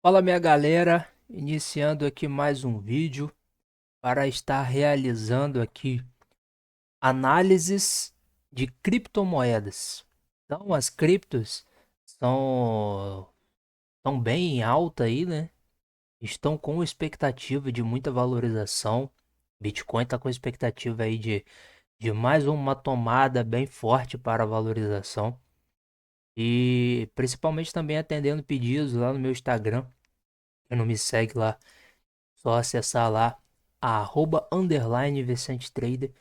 Fala minha galera, iniciando aqui mais um vídeo para estar realizando aqui análises de criptomoedas. Então as criptos são, estão bem em alta aí, né? Estão com expectativa de muita valorização. Bitcoin está com expectativa aí de mais uma tomada bem forte para a valorização. E principalmente também atendendo pedidos lá no meu Instagram. Quem não me segue lá, só acessar lá @_ Trader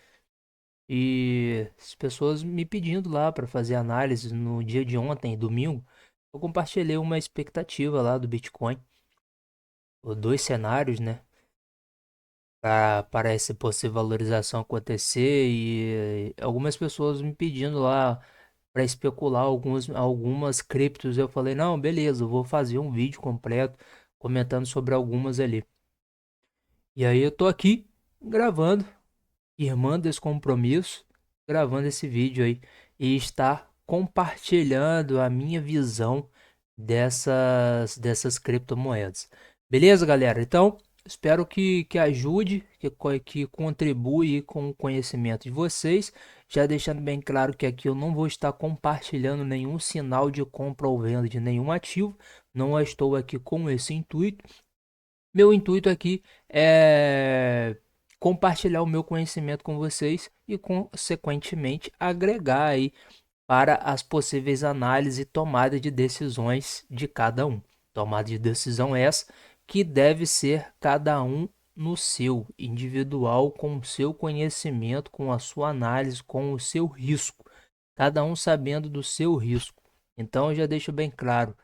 e as pessoas me pedindo lá para fazer análise no dia de ontem, domingo, eu compartilhei uma expectativa lá do Bitcoin, ou dois cenários, né, para essa possível valorização acontecer e algumas pessoas me pedindo lá para especular algumas criptos. Eu falei, não, beleza, eu vou fazer um vídeo completo comentando sobre algumas ali. E aí eu tô aqui gravando, irmã desse compromisso, gravando esse vídeo aí e está compartilhando a minha visão dessas criptomoedas. Beleza, galera? Então, espero que ajude, que contribui com o conhecimento de vocês. Já deixando bem claro que aqui eu não vou estar compartilhando nenhum sinal de compra ou venda de nenhum ativo. Não estou aqui com esse intuito. Meu intuito aqui é compartilhar o meu conhecimento com vocês e, consequentemente, agregar aí para as possíveis análises e tomada de decisões de cada um. Tomada de decisão essa que deve ser cada um no seu, individual, com o seu conhecimento, com a sua análise, com o seu risco. Cada um sabendo do seu risco. Então, eu já deixo bem claro.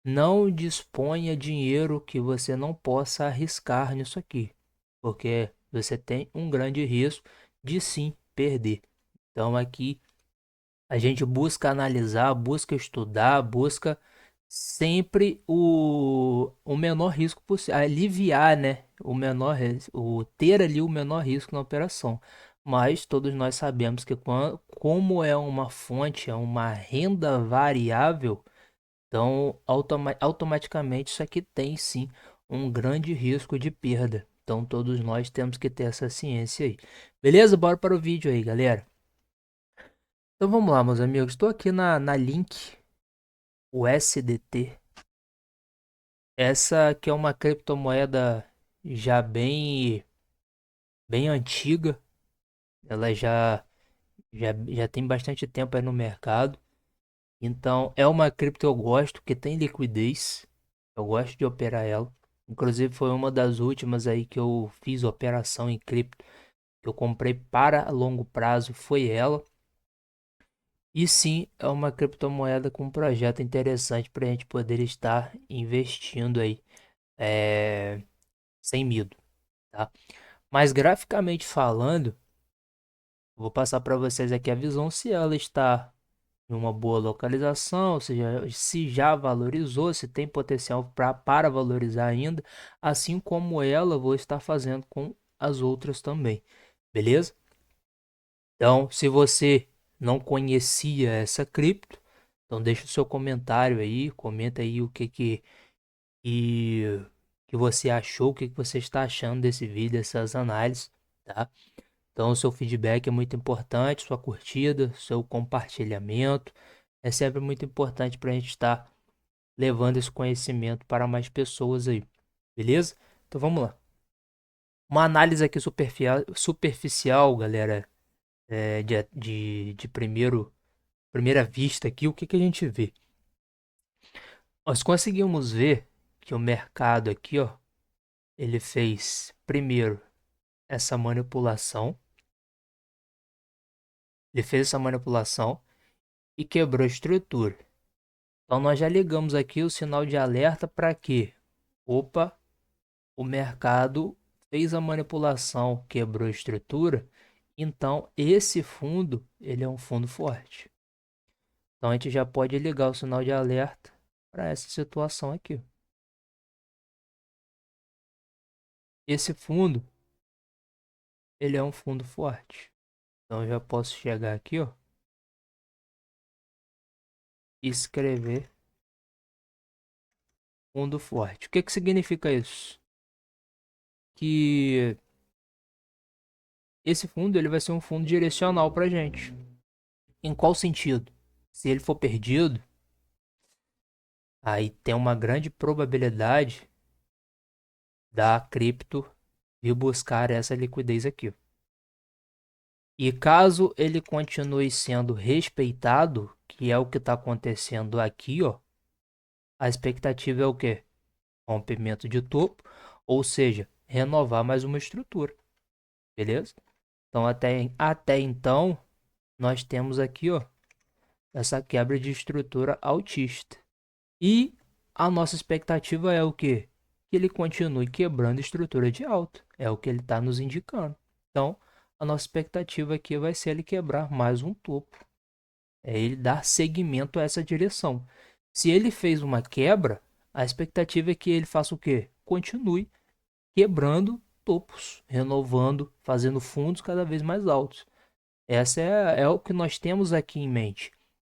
Não disponha dinheiro que você não possa arriscar nisso aqui, porque você tem um grande risco de sim perder. Então aqui a gente busca analisar, busca estudar, busca sempre o menor risco possível, aliviar, né, o ter ali o menor risco na operação. Mas todos nós sabemos que como é uma fonte, é uma renda variável, então, automaticamente, isso aqui tem sim um grande risco de perda. Então, todos nós temos que ter essa ciência aí. Beleza? Bora para o vídeo aí, galera. Então, vamos lá, meus amigos. Estou aqui na Link USDT. Essa aqui é uma criptomoeda já bem antiga. Ela já tem bastante tempo aí no mercado. Então, é uma cripto que eu gosto, que tem liquidez. Eu gosto de operar ela. Inclusive, foi uma das últimas aí que eu fiz operação em cripto, que eu comprei para longo prazo, foi ela. E sim, é uma criptomoeda com um projeto interessante para a gente poder estar investindo aí, é, sem medo, tá? Mas graficamente falando, vou passar para vocês aqui a visão se ela está em uma boa localização, ou seja, se já valorizou, se tem potencial para valorizar ainda, assim como ela vou estar fazendo com as outras também, beleza? Então, se você não conhecia essa cripto, então deixa o seu comentário aí, comenta aí que, que você achou, o que você está achando desse vídeo, dessas análises, tá? Então, o seu feedback é muito importante, sua curtida, seu compartilhamento. É sempre muito importante para a gente estar levando esse conhecimento para mais pessoas aí. Beleza? Então vamos lá. Uma análise aqui superficial, galera, de primeira vista aqui, o que a gente vê? Nós conseguimos ver que o mercado aqui, ó, ele fez primeiro essa manipulação, ele fez essa manipulação e quebrou a estrutura. Então nós já ligamos aqui o sinal de alerta para quê? Opa, o mercado fez a manipulação, quebrou a estrutura, então esse fundo, ele é um fundo forte. Então a gente já pode ligar o sinal de alerta para essa situação aqui. Esse fundo, ele é um fundo forte. Então eu já posso chegar aqui, ó, e escrever Fundo forte. O que significa isso? Que esse fundo ele vai ser um fundo direcional para gente. Em qual sentido? Se ele for perdido, aí tem uma grande probabilidade da cripto vir buscar essa liquidez aqui. E caso ele continue sendo respeitado, que é o que está acontecendo aqui, ó, a expectativa é o quê? Rompimento de topo, ou seja, renovar mais uma estrutura, beleza? Então até então nós temos aqui, ó, essa quebra de estrutura altista. E a nossa expectativa é o quê? Que ele continue quebrando estrutura de alta. É o que ele está nos indicando. Então, a nossa expectativa aqui vai ser ele quebrar mais um topo. É ele dar seguimento a essa direção. Se ele fez uma quebra, a expectativa é que ele faça o quê? Continue quebrando topos, renovando, fazendo fundos cada vez mais altos. Essa é o que nós temos aqui em mente.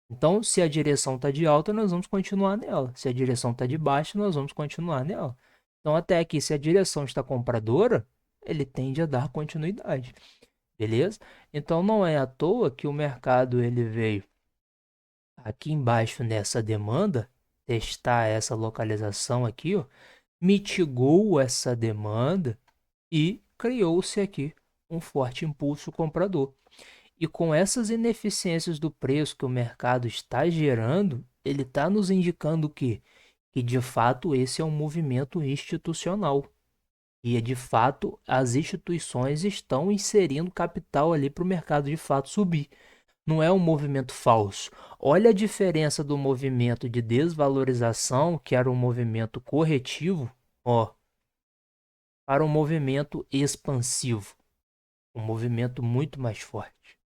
Então, se a direção está de alta, nós vamos continuar nela. Se a direção está de baixa, nós vamos continuar nela. Então, até aqui, se a direção está compradora, ele tende a dar continuidade. Beleza? Então, não é à toa que o mercado ele veio aqui embaixo nessa demanda, testar essa localização aqui, ó, mitigou essa demanda e criou-se aqui um forte impulso comprador. E com essas ineficiências do preço que o mercado está gerando, ele está nos indicando que de fato esse é um movimento institucional. E de fato as instituições estão inserindo capital ali para o mercado de fato subir. Não é um movimento falso. Olha a diferença do movimento de desvalorização, que era um movimento corretivo, ó, para um movimento expansivo. Um movimento muito mais forte.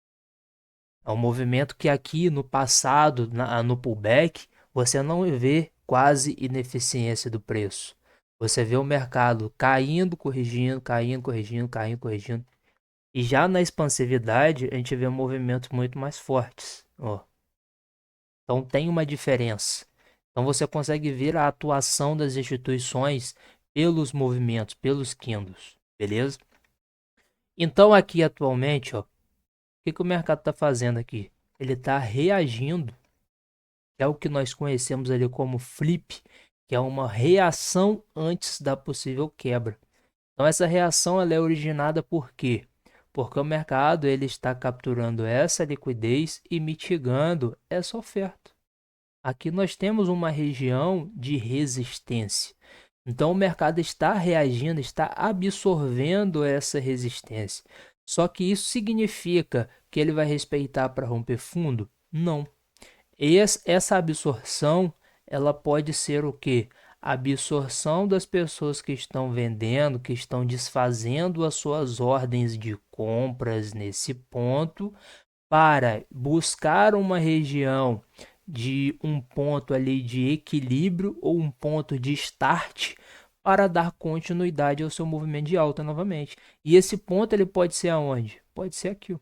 É um movimento que aqui no passado, no pullback, você não vê quase ineficiência do preço. Você vê o mercado caindo, corrigindo, caindo, corrigindo, caindo, corrigindo. E já na expansividade, a gente vê movimentos muito mais fortes. Ó. Então tem uma diferença. Então você consegue ver a atuação das instituições pelos movimentos, pelos candles, beleza? Então aqui atualmente, ó, que o mercado está fazendo aqui? Ele está reagindo, que é o que nós conhecemos ali como flip, que é uma reação antes da possível quebra. Então essa reação ela é originada por quê? Porque o mercado ele está capturando essa liquidez e mitigando essa oferta. Aqui nós temos uma região de resistência. Então o mercado está reagindo, está absorvendo essa resistência. Só que isso significa que ele vai respeitar para romper fundo? Não. Essa absorção, ela pode ser o quê? A absorção das pessoas que estão vendendo, que estão desfazendo as suas ordens de compras nesse ponto, para buscar uma região de um ponto ali de equilíbrio ou um ponto de start para dar continuidade ao seu movimento de alta novamente. E esse ponto ele pode ser aonde? Pode ser aqui.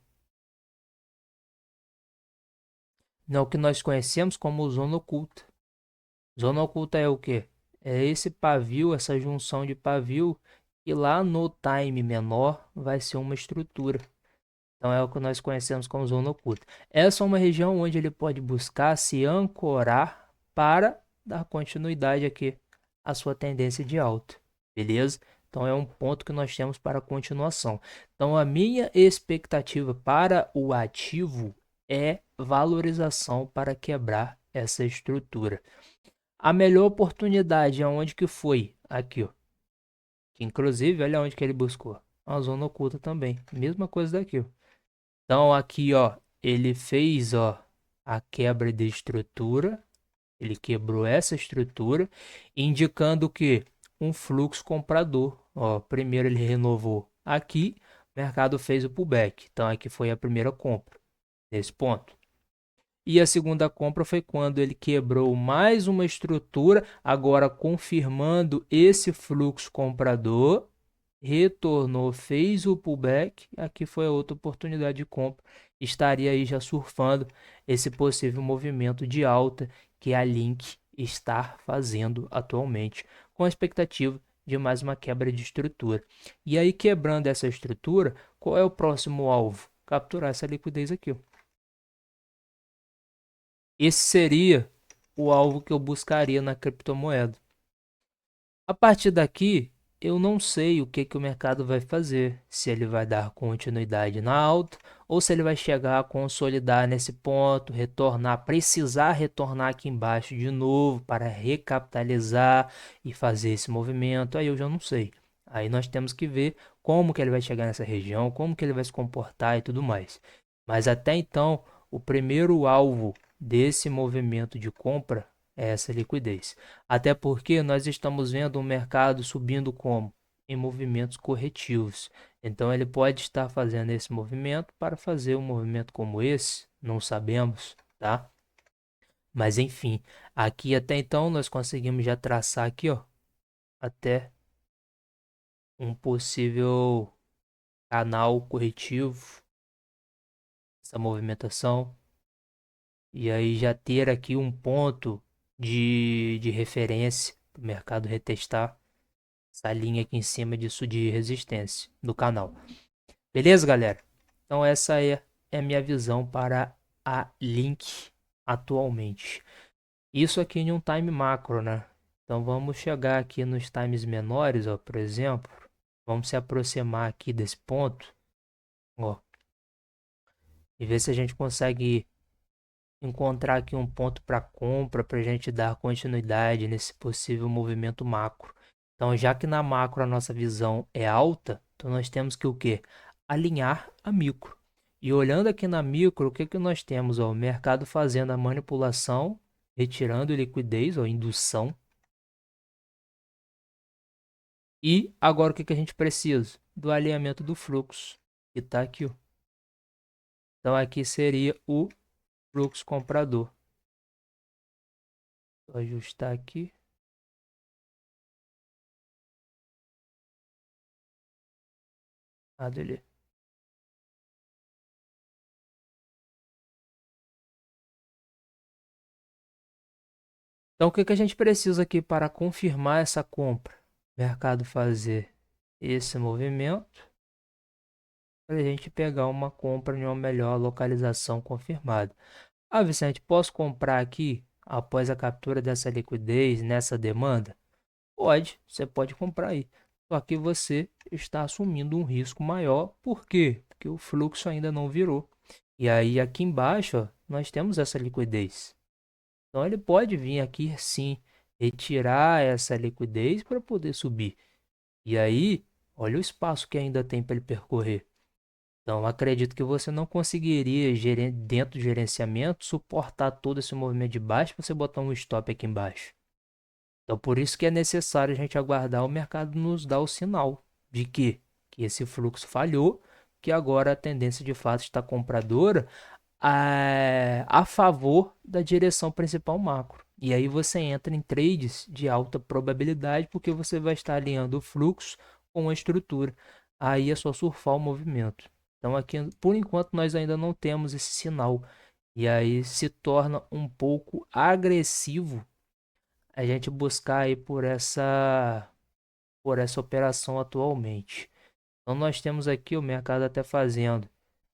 Não, o que nós conhecemos como zona oculta. Zona oculta é o quê? É esse pavio, essa junção de pavio, que lá no time menor vai ser uma estrutura. Então é o que nós conhecemos como zona oculta. Essa é uma região onde ele pode buscar se ancorar para dar continuidade aqui à sua tendência de alta. Beleza? Então é um ponto que nós temos para continuação. Então a minha expectativa para o ativo é valorização para quebrar essa estrutura. A melhor oportunidade aonde que foi? Aqui, ó. Que inclusive, olha onde que ele buscou. A zona oculta também. Mesma coisa daqui, ó. Então aqui, ó, ele fez, ó, a quebra de estrutura. Ele quebrou essa estrutura, indicando que um fluxo comprador. Ó, primeiro ele renovou aqui, o mercado fez o pullback. Então aqui foi a primeira compra nesse ponto. E a segunda compra foi quando ele quebrou mais uma estrutura, agora confirmando esse fluxo comprador, retornou, fez o pullback, aqui foi a outra oportunidade de compra. Estaria aí já surfando esse possível movimento de alta que a Link estar fazendo atualmente, com a expectativa de mais uma quebra de estrutura. E aí, quebrando essa estrutura, qual é o próximo alvo? Capturar essa liquidez aqui, ó. Esse seria o alvo que eu buscaria na criptomoeda. A partir daqui, eu não sei o que o mercado vai fazer, se ele vai dar continuidade na alta ou se ele vai chegar a consolidar nesse ponto, retornar, precisar retornar aqui embaixo de novo para recapitalizar e fazer esse movimento. Aí eu já não sei. Aí nós temos que ver como que ele vai chegar nessa região, como que ele vai se comportar e tudo mais. Mas até então, o primeiro alvo desse movimento de compra é essa liquidez. Até porque nós estamos vendo o mercado subindo como? Em movimentos corretivos. Então ele pode estar fazendo esse movimento para fazer um movimento como esse, não sabemos, tá? Mas enfim, aqui até então nós conseguimos já traçar aqui, ó, até um possível canal corretivo, essa movimentação, e aí já ter aqui um ponto de referência para o mercado retestar essa linha aqui em cima disso de resistência do canal. Beleza, galera? Então essa é a minha visão para a Link atualmente. Isso aqui em um time macro, né? Então vamos chegar aqui nos times menores, ó, por exemplo. Vamos se aproximar aqui desse ponto, ó, e ver se a gente consegue encontrar aqui um ponto para compra para a gente dar continuidade nesse possível movimento macro. Então, já que na macro a nossa visão é alta, então nós temos que o quê? Alinhar a micro. E olhando aqui na micro, o que que nós temos? Ó, o mercado fazendo a manipulação, retirando liquidez, ou indução. E agora o que que a gente precisa? Do alinhamento do fluxo, que está aqui, ó. Então aqui seria o fluxo comprador. Vou ajustar aqui. Ah, beleza. Então, o que que a gente precisa aqui para confirmar essa compra? O mercado fazer esse movimento para a gente pegar uma compra em uma melhor localização confirmada. Ah, Vicente, posso comprar aqui após a captura dessa liquidez nessa demanda? Pode, você pode comprar aí. Só que você está assumindo um risco maior. Por quê? Porque o fluxo ainda não virou. E aí aqui embaixo, ó, nós temos essa liquidez. Então ele pode vir aqui sim, retirar essa liquidez para poder subir. E aí, olha o espaço que ainda tem para ele percorrer. Então acredito que você não conseguiria, dentro do gerenciamento, suportar todo esse movimento de baixo para você botar um stop aqui embaixo. Então por isso que é necessário a gente aguardar o mercado nos dar o sinal de que esse fluxo falhou, que agora a tendência de fato está compradora a favor da direção principal macro. E aí você entra em trades de alta probabilidade, porque você vai estar alinhando o fluxo com a estrutura. Aí é só surfar o movimento. Então aqui, por enquanto, nós ainda não temos esse sinal. E aí se torna um pouco agressivo a gente buscar aí por essa operação atualmente. Então nós temos aqui o mercado até fazendo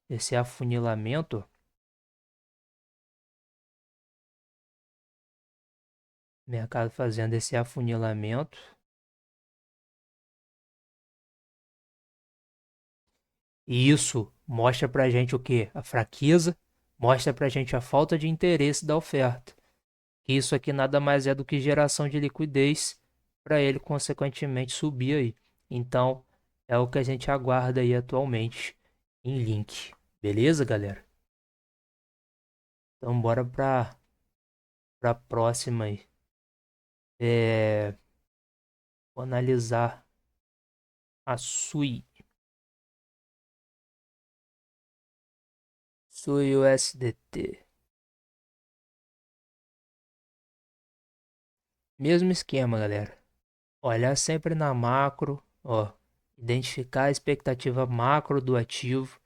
esse afunilamento. Mercado fazendo esse afunilamento. E isso mostra pra gente o quê? A fraqueza, mostra pra gente a falta de interesse da oferta. Isso aqui nada mais é do que geração de liquidez para ele consequentemente subir aí. Então, é o que a gente aguarda aí atualmente em Link. Beleza, galera? Então, bora para a próxima aí. Vou analisar a Sui USDT. Mesmo esquema, galera. Olhar sempre na macro, ó, identificar a expectativa macro do ativo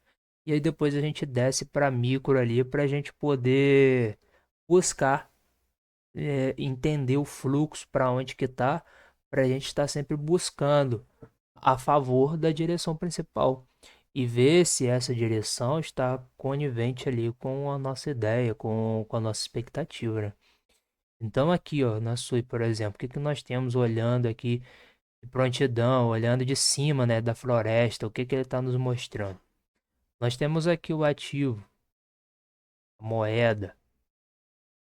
e aí depois a gente desce para micro ali para a gente poder buscar entender o fluxo para onde que tá, para a gente estar sempre buscando a favor da direção principal e ver se essa direção está conivente ali com a nossa ideia, com a nossa expectativa, né? Então aqui, ó, na SUI, por exemplo, o que que nós temos olhando aqui de prontidão, olhando de cima, né, da floresta, o que que ele está nos mostrando? Nós temos aqui o ativo, a moeda,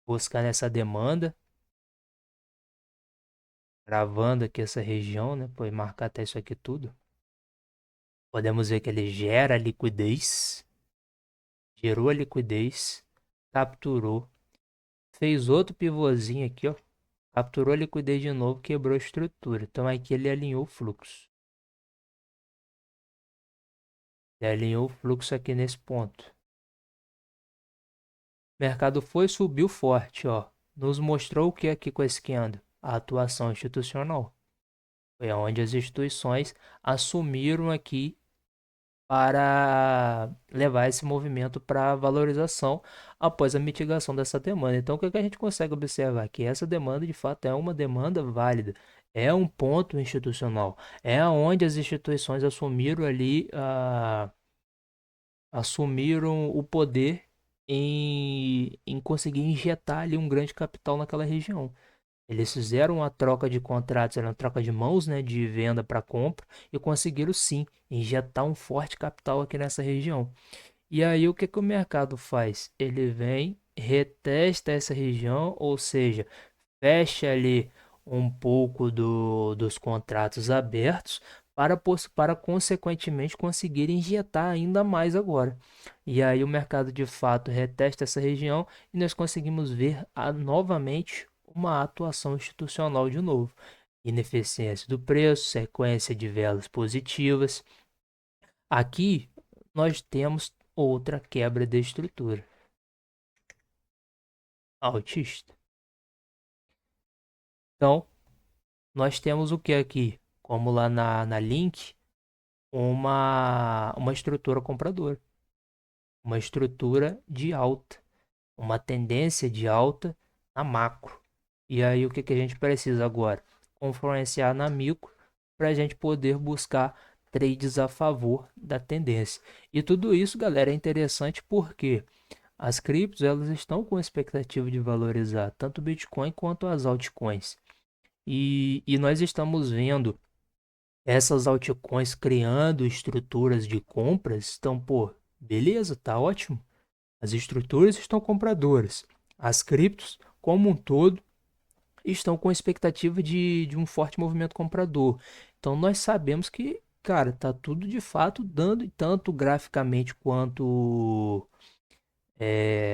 buscando essa demanda, gravando aqui essa região, né, pode marcar até isso aqui tudo. Podemos ver que ele gera liquidez, gerou a liquidez, capturou, fez outro pivôzinho aqui, ó, capturou a liquidez de novo, quebrou a estrutura. Então aqui ele alinhou o fluxo. Ele alinhou o fluxo aqui nesse ponto. O mercado foi, subiu forte, ó. Nos mostrou o que aqui com esse candle? A atuação institucional. Foi onde as instituições assumiram aqui para levar esse movimento para valorização após a mitigação dessa demanda. Então, o que que a gente consegue observar? Que essa demanda, de fato, é uma demanda válida, é um ponto institucional, é onde as instituições assumiram ali, assumiram o poder em conseguir injetar ali um grande capital naquela região. Eles fizeram uma troca de contratos, era uma troca de mãos, né, de venda para compra, e conseguiram sim injetar um forte capital aqui nessa região. E aí o que que o mercado faz? Ele vem, retesta essa região, ou seja, fecha ali um pouco dos contratos abertos para consequentemente conseguir injetar ainda mais agora. E aí o mercado de fato retesta essa região e nós conseguimos ver novamente uma atuação institucional de novo. Ineficiência do preço, sequência de velas positivas. Aqui nós temos outra quebra de estrutura. Altista. Então, nós temos o que aqui? Como lá na Link, uma estrutura compradora, uma estrutura de alta, uma tendência de alta na macro. E aí o que que a gente precisa agora? Confluenciar na micro para a gente poder buscar trades a favor da tendência. E tudo isso, galera, é interessante porque as criptos elas estão com expectativa de valorizar tanto o Bitcoin quanto as altcoins. E nós estamos vendo essas altcoins criando estruturas de compras. Então, pô, beleza, tá ótimo. As estruturas estão compradoras. As criptos, como um todo, estão com expectativa de um forte movimento comprador. Então, nós sabemos que, cara, tá tudo de fato dando, tanto graficamente quanto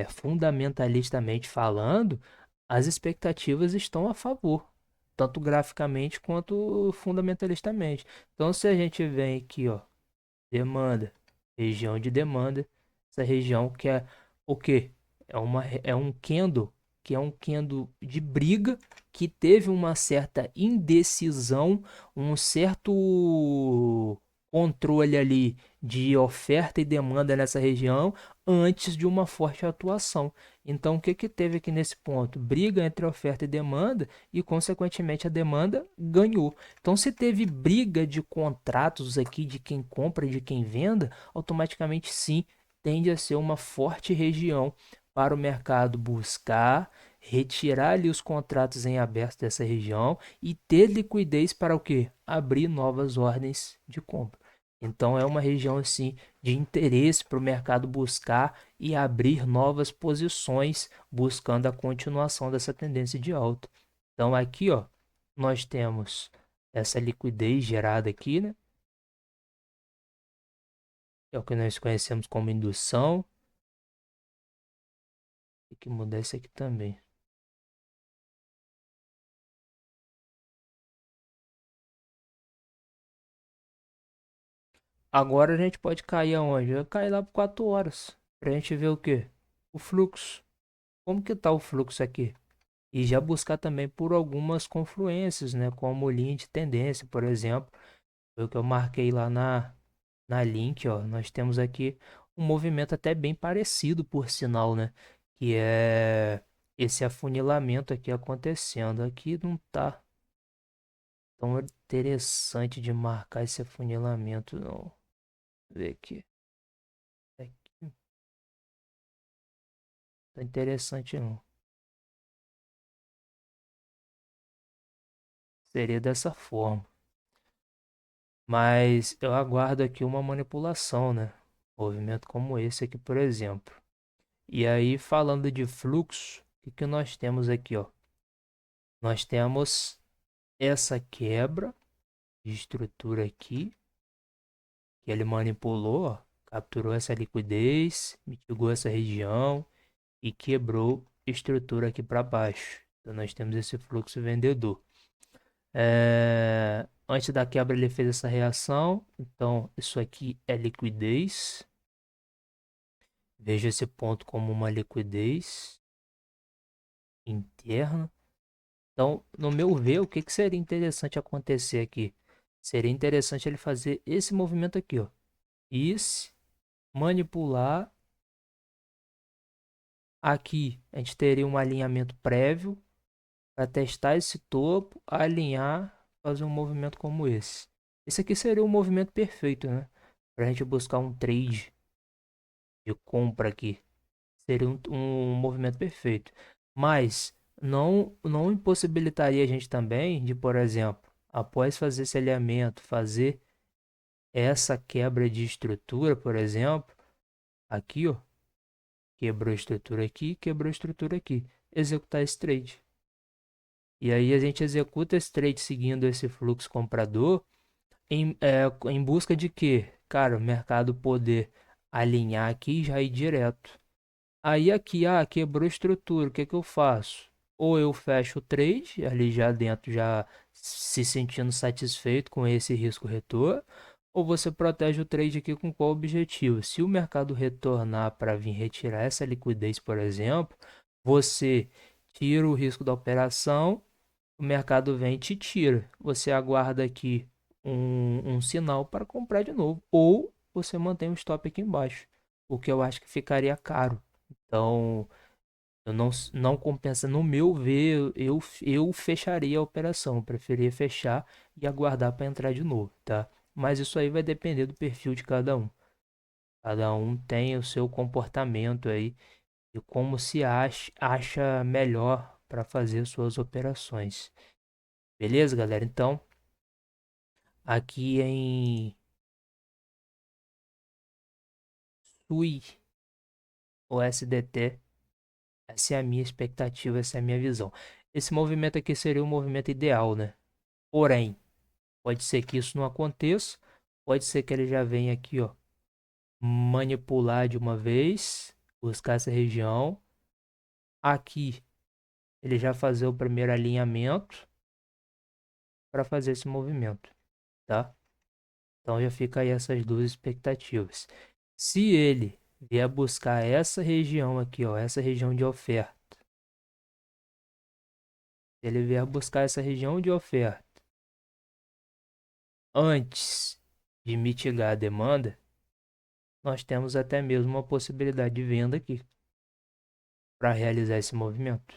fundamentalistamente falando, as expectativas estão a favor, tanto graficamente quanto fundamentalistamente. Então, se a gente vem aqui, ó, demanda, região de demanda, essa região que é o quê? É um candle, que é um candle de briga, que teve uma certa indecisão, um certo controle ali de oferta e demanda nessa região antes de uma forte atuação. Então, o que que teve aqui nesse ponto? Briga entre oferta e demanda e, consequentemente, a demanda ganhou. Então, se teve briga de contratos aqui de quem compra e de quem venda, automaticamente sim tende a ser uma forte região para o mercado buscar retirar ali os contratos em aberto dessa região e ter liquidez para o quê? Abrir novas ordens de compra. Então é uma região assim de interesse para o mercado buscar e abrir novas posições, buscando a continuação dessa tendência de alta. Então aqui, ó, nós temos essa liquidez gerada aqui, né? É o que nós conhecemos como indução. Tem que mudar isso aqui também. Agora a gente pode cair aonde? Vai cair lá por 4 horas. Pra gente ver o quê? O fluxo. Como que tá o fluxo aqui? E já buscar também por algumas confluências, né? Como linha de tendência, por exemplo. Foi o que eu marquei lá na link, ó. Nós temos aqui um movimento até bem parecido, por sinal, né? Que é esse afunilamento aqui acontecendo. Aqui não tá tão interessante de marcar esse afunilamento, não. Vou ver aqui. Aqui. Tá interessante, não. Seria dessa forma. Mas eu aguardo aqui uma manipulação, né? Movimento como esse aqui, por exemplo. E aí, falando de fluxo, o que nós temos aqui, ó? Nós temos essa quebra de estrutura aqui, que ele manipulou, ó, capturou essa liquidez, mitigou essa região e quebrou estrutura aqui para baixo. Então nós temos esse fluxo vendedor. Antes da quebra ele fez essa reação, então isso aqui é liquidez. Veja esse ponto como uma liquidez interna. Então, no meu ver, o que que seria interessante acontecer aqui? Seria interessante ele fazer esse movimento aqui, ó. Isso, manipular. Aqui a gente teria um alinhamento prévio para testar esse topo, alinhar, fazer um movimento como esse. Esse aqui seria o movimento perfeito, né? Para a gente buscar um trade de compra aqui. Seria um movimento perfeito. Mas não impossibilitaria a gente também de, por exemplo, após fazer esse alinhamento, fazer essa quebra de estrutura, por exemplo, aqui, ó, quebrou a estrutura aqui, quebrou a estrutura aqui, executar esse trade. E aí a gente executa esse trade seguindo esse fluxo comprador em busca de quê? Cara, o mercado poder alinhar aqui e já ir direto. Aí aqui, quebrou a estrutura, o que que eu faço? Ou eu fecho o trade, ali já dentro, já se sentindo satisfeito com esse risco retorno, ou você protege o trade aqui com qual objetivo? Se o mercado retornar para vir retirar essa liquidez, por exemplo, você tira o risco da operação, o mercado vem e te tira. Você aguarda aqui um sinal para comprar de novo, ou você mantém o stop aqui embaixo, o que eu acho que ficaria caro. Então, eu não compensa, no meu ver, eu fecharia a operação. Eu preferia fechar e aguardar para entrar de novo, tá? Mas isso aí vai depender do perfil de cada um. Cada um tem o seu comportamento aí e como se acha melhor para fazer suas operações. Beleza, galera? Então, aqui em SUI ou SDT, essa é a minha expectativa, essa é a minha visão. Esse movimento aqui seria o movimento ideal, né? Porém, pode ser que isso não aconteça. Pode ser que ele já venha aqui, ó, manipular de uma vez, buscar essa região. Aqui, ele já fazer o primeiro alinhamento para fazer esse movimento, tá? Então já fica aí essas duas expectativas. Se ele vier buscar essa região aqui, ó, essa região de oferta, se ele vier buscar essa região de oferta antes de mitigar a demanda, nós temos até mesmo uma possibilidade de venda aqui para realizar esse movimento.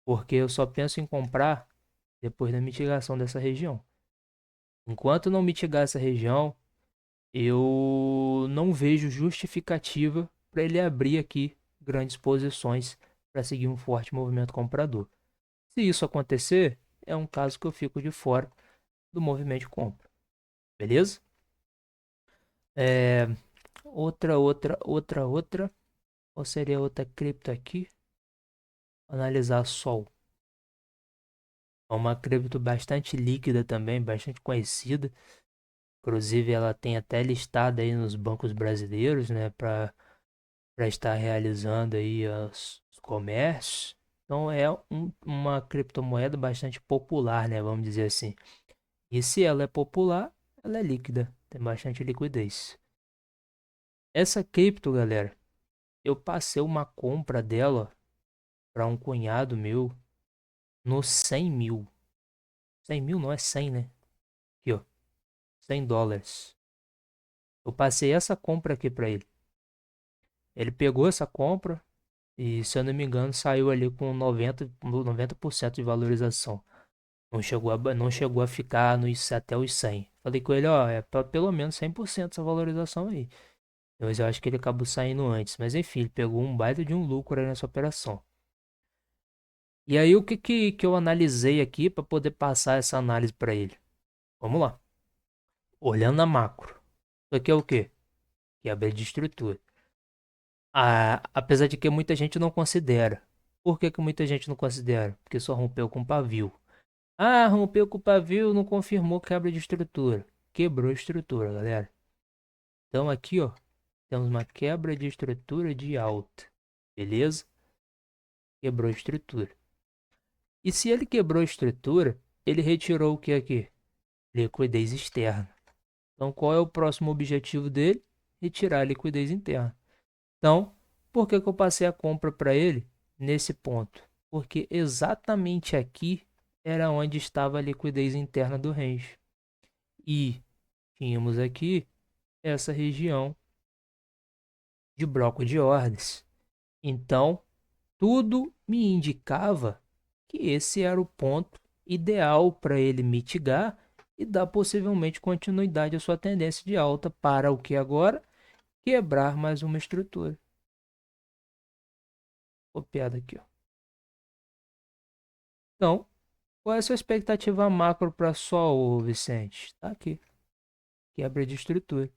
Porque eu só penso em comprar depois da mitigação dessa região. Enquanto não mitigar essa região, eu não vejo justificativa para ele abrir aqui grandes posições para seguir um forte movimento comprador. Se isso acontecer, é um caso que eu fico de fora do movimento de compra. Beleza? É, outra. Qual seria outra cripto aqui? Analisar Sol. É uma cripto bastante líquida também, bastante conhecida. Inclusive, ela tem até listada aí nos bancos brasileiros, né, para estar realizando aí os comércios. Então, é uma criptomoeda bastante popular, né, vamos dizer assim. E se ela é popular, ela é líquida, tem bastante liquidez. Essa cripto, galera, eu passei uma compra dela para um cunhado meu no 100 mil. 100 mil não é 100, né? Aqui, ó, US$ 100. Eu passei essa compra aqui para ele. Ele pegou essa compra E se eu não me engano, saiu ali com 90% de valorização. Não chegou a ficar até os 100. Falei com ele, ó, é pra pelo menos 100% essa valorização aí. Mas eu acho que ele acabou saindo antes. Mas enfim, ele pegou um baita de um lucro aí nessa operação. E aí o que eu analisei aqui para poder passar essa análise para ele? Vamos lá. Olhando a macro. Isso aqui é o quê? Quebra de estrutura. Apesar de que muita gente não considera. Por que muita gente não considera? Porque só rompeu com pavio. Ah, rompeu com pavio, não confirmou quebra de estrutura. Quebrou a estrutura, galera. Então aqui, ó, temos uma quebra de estrutura de alta. Beleza? Quebrou a estrutura. E se ele quebrou a estrutura, ele retirou o que aqui? Liquidez externa. Então qual é o próximo objetivo dele? Retirar a liquidez interna. Então, por que eu passei a compra para ele nesse ponto? Porque exatamente aqui era onde estava a liquidez interna do range. E tínhamos aqui essa região de bloco de ordens. Então, tudo me indicava que esse era o ponto ideal para ele mitigar e dar possivelmente continuidade à sua tendência de alta para o que agora? Quebrar mais uma estrutura. Copiado aqui, ó. Então, qual é a sua expectativa macro para Sol, Vicente? Tá aqui. Quebra de estrutura.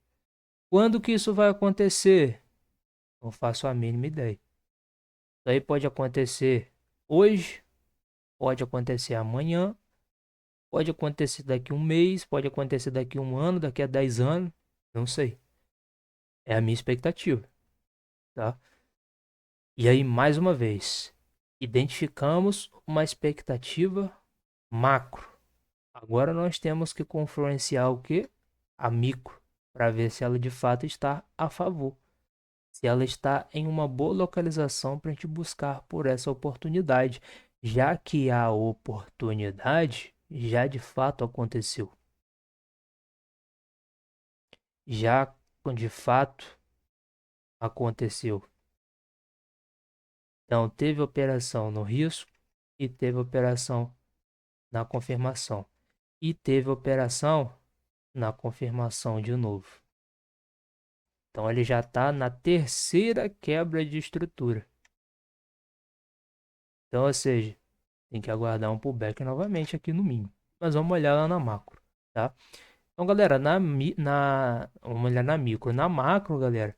Quando que isso vai acontecer? Não faço a mínima ideia. Isso aí pode acontecer hoje, pode acontecer amanhã, pode acontecer daqui a um mês, pode acontecer daqui a um ano, daqui a 10 anos. Não sei. É a minha expectativa, tá? E aí, mais uma vez, identificamos uma expectativa macro. Agora nós temos que confluenciar o que? A micro, para ver se ela de fato está a favor. Se ela está em uma boa localização para a gente buscar por essa oportunidade, já que a oportunidade já de fato aconteceu. Já de fato aconteceu. Então, teve operação no risco e teve operação na confirmação. E teve operação na confirmação de novo. Então, ele já está na terceira quebra de estrutura. Então, ou seja, tem que aguardar um pullback novamente aqui no mínimo. Mas vamos olhar lá na macro, tá? Então, galera, vamos olhar na micro. Na macro, galera,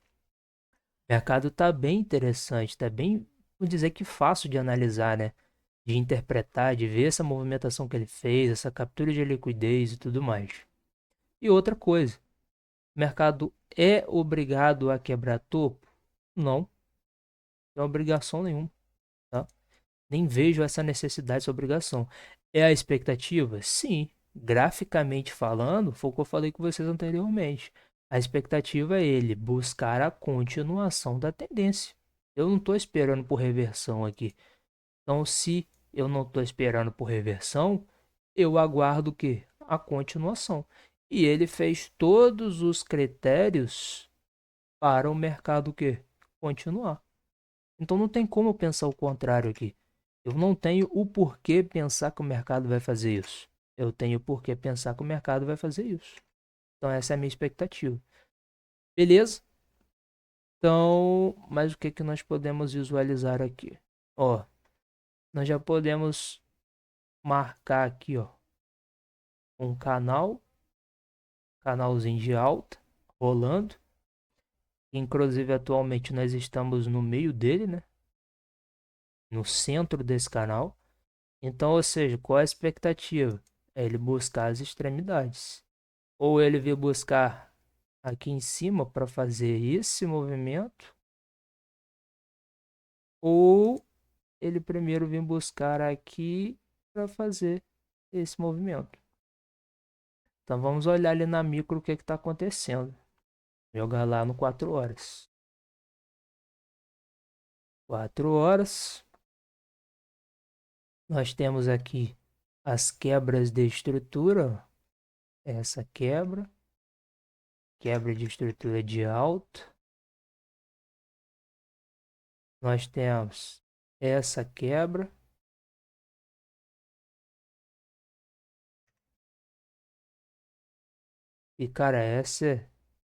o mercado tá bem interessante, tá bem, vou dizer que fácil de analisar, né? De interpretar, de ver essa movimentação que ele fez, essa captura de liquidez e tudo mais. E outra coisa, o mercado é obrigado a quebrar topo? Não, não é obrigação nenhuma, tá? Nem vejo essa necessidade, essa obrigação. É a expectativa? Sim. Graficamente falando, foi o que eu falei com vocês anteriormente. A expectativa é ele buscar a continuação da tendência. Eu não estou esperando por reversão aqui. Então, se eu não estou esperando por reversão, eu aguardo o quê? A continuação. E ele fez todos os critérios para o mercado o quê? Continuar. Então não tem como eu pensar o contrário aqui. Eu não tenho o porquê pensar que o mercado vai fazer isso. Eu tenho o porquê pensar que o mercado vai fazer isso. Então essa é a minha expectativa. Beleza? Então, mas o que que nós podemos visualizar aqui? Ó, nós já podemos marcar aqui, ó, um canalzinho de alta rolando. Inclusive atualmente nós estamos no meio dele, né? No centro desse canal. Então, ou seja, qual é a expectativa? É ele buscar as extremidades. Ou ele vir buscar aqui em cima para fazer esse movimento, ou ele primeiro vir buscar aqui para fazer esse movimento. Então vamos olhar ali na micro o que está acontecendo. Jogar lá no 4 horas. 4 horas. Nós temos aqui as quebras de estrutura. Essa quebra. Quebra de estrutura de alta. nós temos essa quebra. E, cara, essa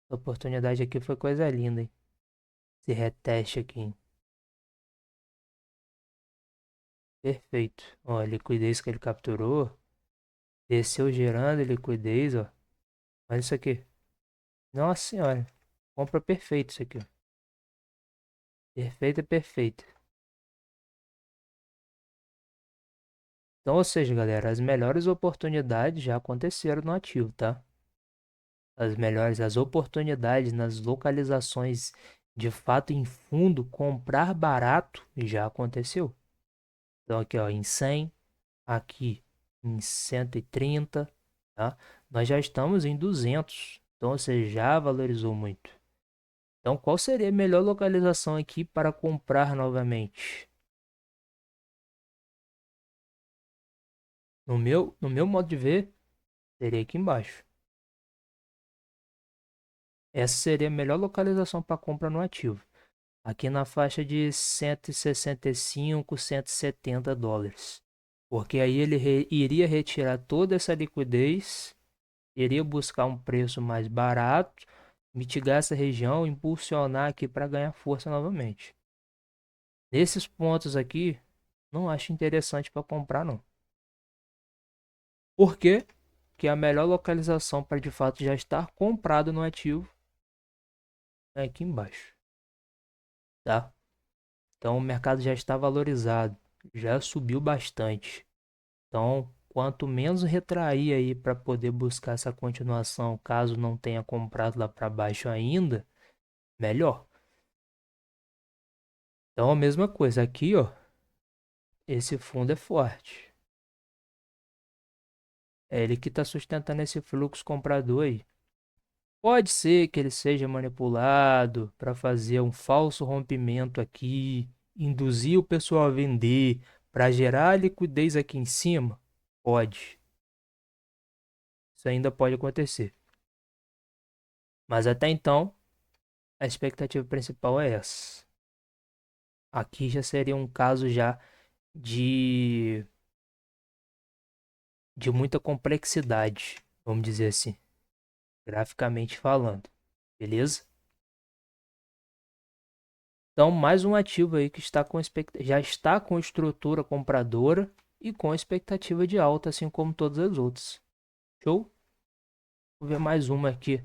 oportunidade aqui foi coisa linda, hein? Esse reteste aqui, hein? Perfeito. Ó, a liquidez que ele capturou. Desceu gerando liquidez, ó. Olha isso aqui. Nossa senhora. Compra perfeito isso aqui, ó. Perfeito é perfeito. Então, ou seja, galera, as melhores oportunidades já aconteceram no ativo, tá? As oportunidades nas localizações de fato em fundo, comprar barato já aconteceu. Então aqui, ó, em 100, aqui em 130, tá? Nós já estamos em 200, então você já valorizou muito. Então qual seria a melhor localização aqui para comprar novamente? No meu modo de ver, seria aqui embaixo. Essa seria a melhor localização para compra no ativo. Aqui na faixa de 165, 170 dólares. Porque aí ele iria retirar toda essa liquidez, iria buscar um preço mais barato, mitigar essa região, impulsionar aqui para ganhar força novamente. Nesses pontos aqui, não acho interessante para comprar não. Por quê? Porque a melhor localização para de fato já estar comprado no ativo é aqui embaixo, tá? Então o mercado já está valorizado, já subiu bastante. Então, quanto menos retrair aí para poder buscar essa continuação, caso não tenha comprado lá para baixo ainda, melhor. Então, a mesma coisa aqui, ó, esse fundo é forte. É ele que está sustentando esse fluxo comprador aí. Pode ser que ele seja manipulado para fazer um falso rompimento aqui, induzir o pessoal a vender para gerar liquidez aqui em cima? Pode. Isso ainda pode acontecer. Mas até então, a expectativa principal é essa. Aqui já seria um caso já de, de muita complexidade, vamos dizer assim, graficamente falando. Beleza? Então, mais um ativo aí que está com já está com estrutura compradora e com expectativa de alta, assim como todas as outras. Show? Vou ver mais uma aqui.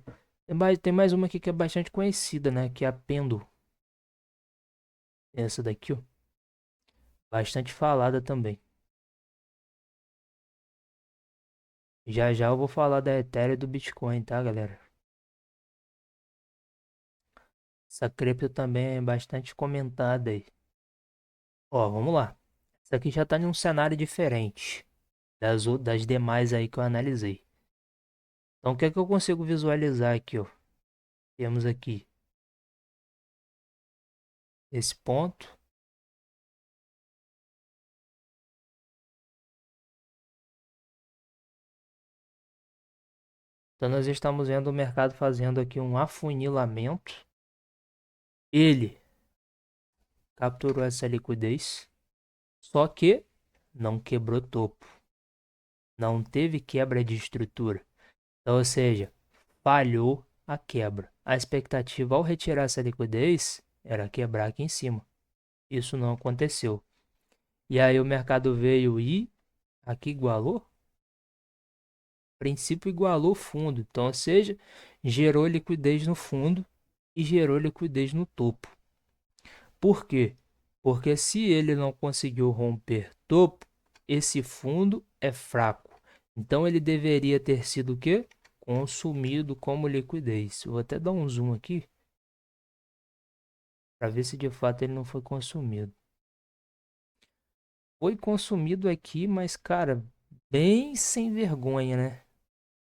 Tem mais uma aqui que é bastante conhecida, né? Que é a Pendo. Essa daqui, ó. Bastante falada também. Já já eu vou falar da Ethereum e do Bitcoin, tá, galera? Essa cripto também é bastante comentada aí. Ó, vamos lá. Essa aqui já tá em um cenário diferente das demais aí que eu analisei. Então, o que é que eu consigo visualizar aqui, ó? Temos aqui esse ponto. Então, nós estamos vendo o mercado fazendo aqui um afunilamento. Ele capturou essa liquidez, só que não quebrou topo. Não teve quebra de estrutura. Então, ou seja, falhou a quebra. A expectativa ao retirar essa liquidez era quebrar aqui em cima. Isso não aconteceu. E aí o mercado veio e aqui igualou. O princípio igualou o fundo. Então, ou seja, gerou liquidez no fundo e gerou liquidez no topo. Por quê? Porque se ele não conseguiu romper topo, esse fundo é fraco. Então ele deveria ter sido o quê? Consumido como liquidez. Vou até dar um zoom aqui para ver se de fato ele não foi consumido. Foi consumido aqui, mas cara, bem sem vergonha, né?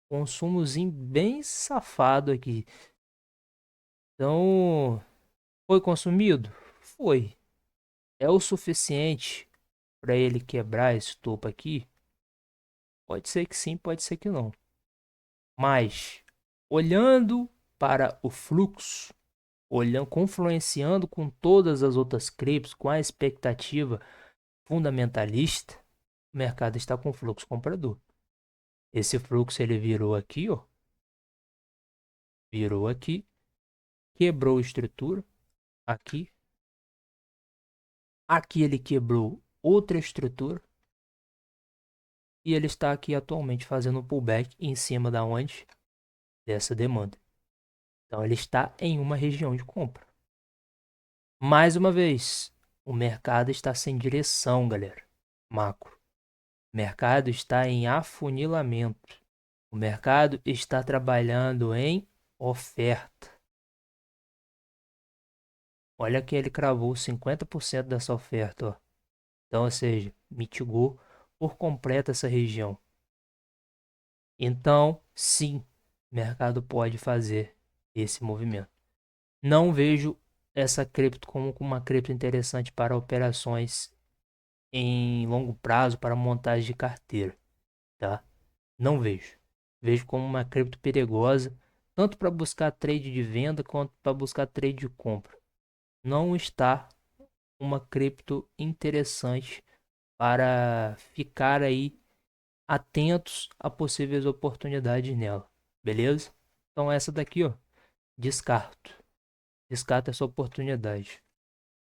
Consumozinho bem safado aqui. Então, foi consumido? Foi. É o suficiente para ele quebrar esse topo aqui? Pode ser que sim, pode ser que não. Mas, olhando para o fluxo, olhando, confluenciando com todas as outras criptos, com a expectativa fundamentalista, o mercado está com fluxo comprador. Esse fluxo ele virou aqui, ó, virou aqui, quebrou a estrutura, aqui, aqui ele quebrou outra estrutura e ele está aqui atualmente fazendo um pullback em cima da onde? Dessa demanda. Então ele está em uma região de compra. Mais uma vez, o mercado está sem direção, galera. Macro. O mercado está em afunilamento. O mercado está trabalhando em oferta. Olha que ele cravou 50% dessa oferta, ó. Então, ou seja, mitigou por completo essa região. Então, sim, o mercado pode fazer esse movimento. Não vejo essa cripto como uma cripto interessante para operações em longo prazo, para montagem de carteira, tá? Não vejo. Vejo como uma cripto perigosa, tanto para buscar trade de venda quanto para buscar trade de compra. Não está uma cripto interessante para ficar aí atentos a possíveis oportunidades nela, beleza? Então essa daqui, ó, descarto. Descarta essa oportunidade.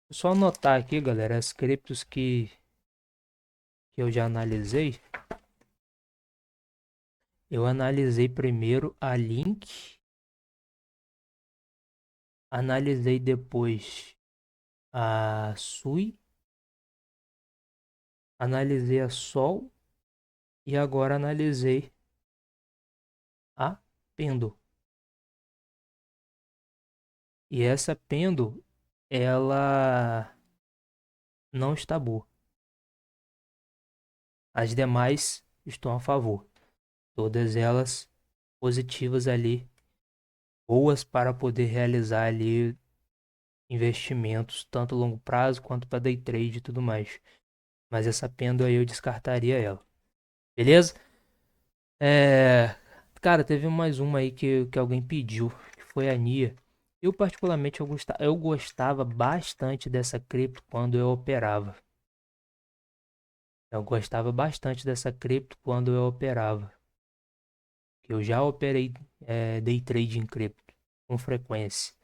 Vou só anotar aqui, galera, as criptos que eu já analisei. Eu analisei primeiro a Link, analisei depois a Sui, analisei a Sol e agora analisei a Pendo. E essa Pendo, ela não está boa. As demais estão a favor. Todas elas positivas ali, boas para poder realizar ali investimentos, tanto a longo prazo quanto para day trade e tudo mais. Mas essa Pendo aí eu descartaria ela. Beleza? Cara, teve mais uma aí que alguém pediu, que foi a Nia. Eu particularmente eu gostava bastante dessa cripto quando eu operava. Eu gostava bastante dessa cripto quando eu operava. Eu já operei day trade em cripto com frequência.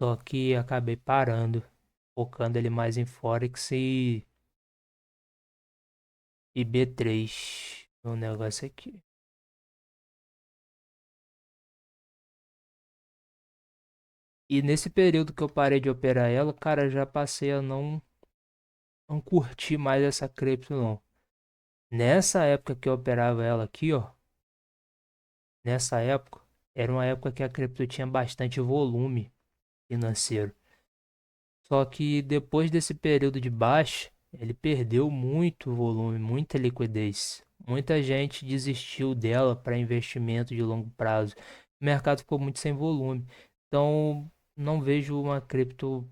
Só que acabei parando, focando ele mais em Forex e B3. O negócio aqui. E nesse período que eu parei de operar ela, cara, já passei a não curtir mais essa cripto não. Nessa época que eu operava ela aqui, ó, nessa época, era uma época que a cripto tinha bastante volume financeiro. Só que depois desse período de baixa, ele perdeu muito volume, muita liquidez. Muita gente desistiu dela para investimento de longo prazo. O mercado ficou muito sem volume. Então, não vejo uma cripto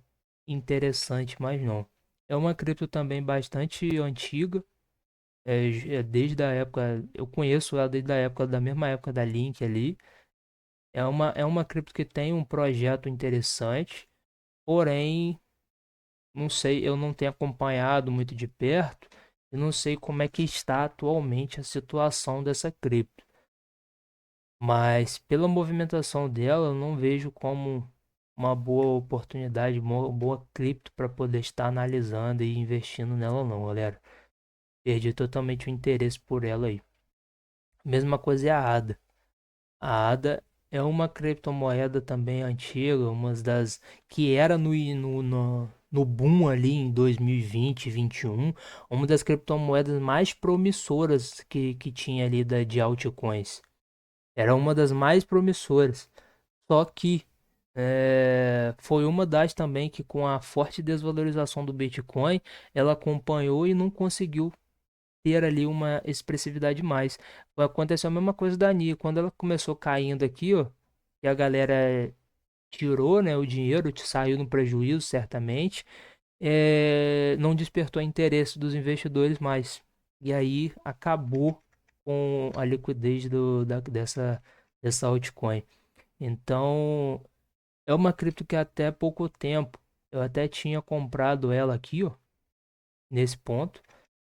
interessante mais não. É uma cripto também bastante antiga. É desde a época, eu conheço ela desde a época, da mesma época da Link ali. É uma cripto que tem um projeto interessante, porém, não sei, eu não tenho acompanhado muito de perto e não sei como é que está atualmente a situação dessa cripto. Mas pela movimentação dela, eu não vejo como uma boa oportunidade, uma boa cripto para poder estar analisando e investindo nela não, galera. Perdi totalmente o interesse por ela aí. Mesma coisa é a ADA. A ADA é uma criptomoeda também antiga, uma das que era no boom ali em 2020, 2021, uma das criptomoedas mais promissoras que tinha ali de altcoins. Era uma das mais promissoras. Só que foi uma das também que com a forte desvalorização do Bitcoin, ela acompanhou e não conseguiu ter ali uma expressividade mais. Aconteceu a mesma coisa da Nia, quando ela começou caindo aqui, ó, e a galera tirou, né, o dinheiro, saiu no prejuízo, certamente, não despertou interesse dos investidores mais. E aí acabou com a liquidez dessa altcoin. Então, é uma cripto que até pouco tempo eu até tinha comprado ela aqui, ó, nesse ponto.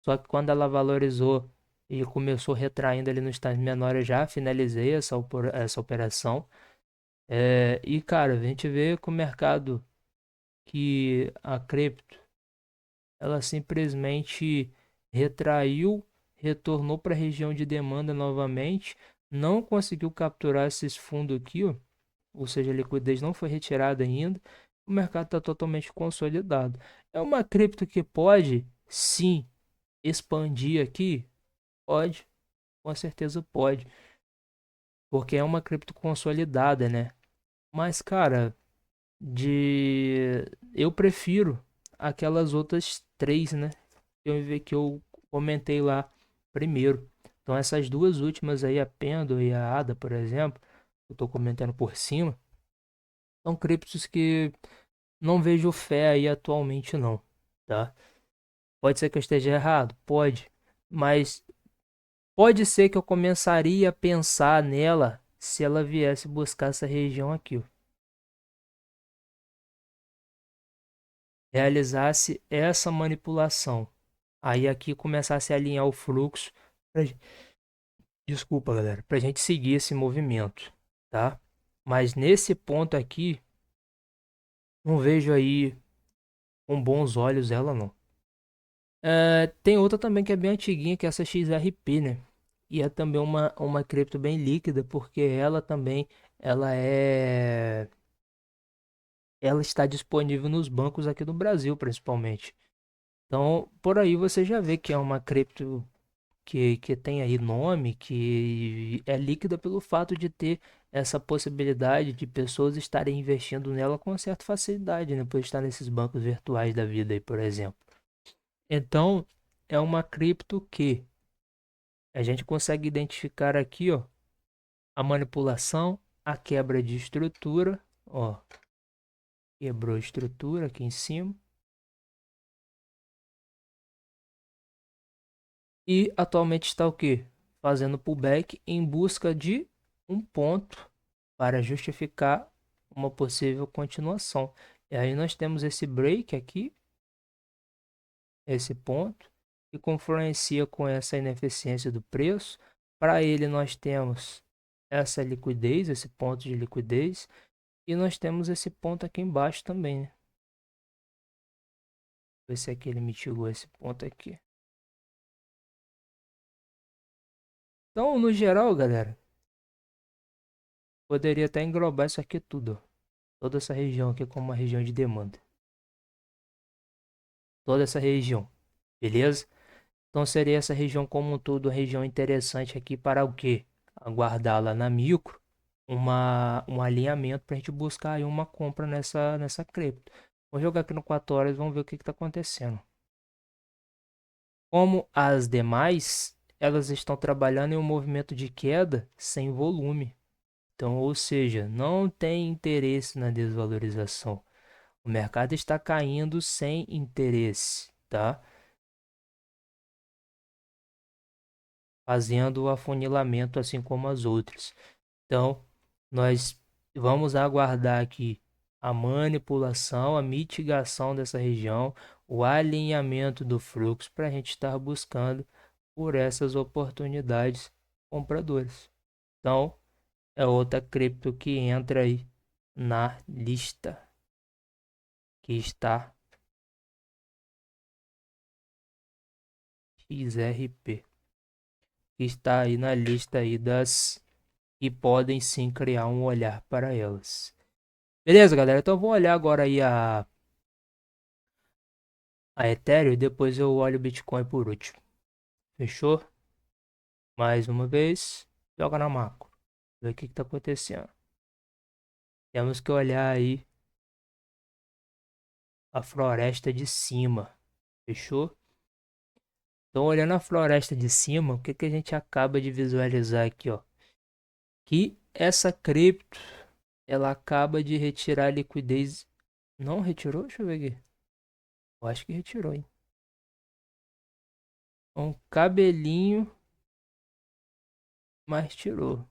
Só que quando ela valorizou e começou retraindo ali nos estágios menores, eu já finalizei essa operação. E cara, a gente vê com o mercado que a cripto ela simplesmente retraiu, retornou para a região de demanda novamente, não conseguiu capturar esses fundos aqui, ó, ou seja, a liquidez não foi retirada ainda, o mercado está totalmente consolidado. É uma cripto que pode, sim, expandir aqui? Pode, com certeza pode, porque é uma cripto consolidada, né? Mas, cara, eu prefiro aquelas outras três, né? Que eu comentei lá primeiro. Então essas duas últimas aí, a Pendo e a ADA, por exemplo, eu tô comentando por cima, são criptos que não vejo fé aí atualmente não, tá? Pode ser que eu esteja errado, pode, mas pode ser que eu começaria a pensar nela se ela viesse buscar essa região aqui, ó. Realizasse essa manipulação. Aí aqui começasse a alinhar o fluxo. pra gen- Desculpa, galera, pra gente seguir esse movimento, tá? Mas nesse ponto aqui, não vejo aí com bons olhos ela não. Tem outra também que é bem antiguinha, que é essa XRP, né? E é também uma cripto bem líquida, porque ela também, ela é... Ela está disponível nos bancos aqui do Brasil, principalmente. Então, por aí você já vê que é uma cripto que tem aí nome, que é líquida pelo fato de ter essa possibilidade de pessoas estarem investindo nela com certa facilidade, né? Por estar nesses bancos virtuais da vida aí, por exemplo. Então, é uma cripto que a gente consegue identificar aqui, ó, a manipulação, a quebra de estrutura, ó, quebrou a estrutura aqui em cima. E atualmente está o quê? Fazendo pullback em busca de um ponto para justificar uma possível continuação. E aí nós temos esse break aqui, esse ponto, que confluencia com essa ineficiência do preço. Para ele nós temos essa liquidez, esse ponto de liquidez, e nós temos esse ponto aqui embaixo também, né? Ver se aqui ele mitigou esse ponto aqui. Então, no geral, galera, poderia até englobar isso aqui tudo, ó. Toda essa região aqui como uma região de demanda. Toda essa região, beleza? Então seria essa região como um todo, uma região interessante aqui para o quê? Aguardá-la na micro, um alinhamento para a gente buscar aí uma compra nessa cripto. Vou jogar aqui no 4 horas, vamos ver o que está acontecendo. Como as demais, elas estão trabalhando em um movimento de queda sem volume. Então, ou seja, não tem interesse na desvalorização. O mercado está caindo sem interesse, tá? Fazendo o afunilamento assim como as outras. Então, nós vamos aguardar aqui a manipulação, a mitigação dessa região, o alinhamento do fluxo para a gente estar buscando por essas oportunidades compradoras. Então, é outra cripto que entra aí na lista que está XRP, que está aí na lista aí das que podem sim criar um olhar para elas. Beleza, galera? Então eu vou olhar agora aí a Ethereum e depois eu olho o Bitcoin por último. Fechou? Mais uma vez, joga na macro. Ver o que está acontecendo. Temos que olhar aí a floresta de cima. Fechou? Então, olhando a floresta de cima, o que, que a gente acaba de visualizar aqui, ó? Que essa cripto, ela acaba de retirar a liquidez. Não retirou? Deixa eu ver aqui. Eu acho que retirou, hein? Um cabelinho, mas tirou.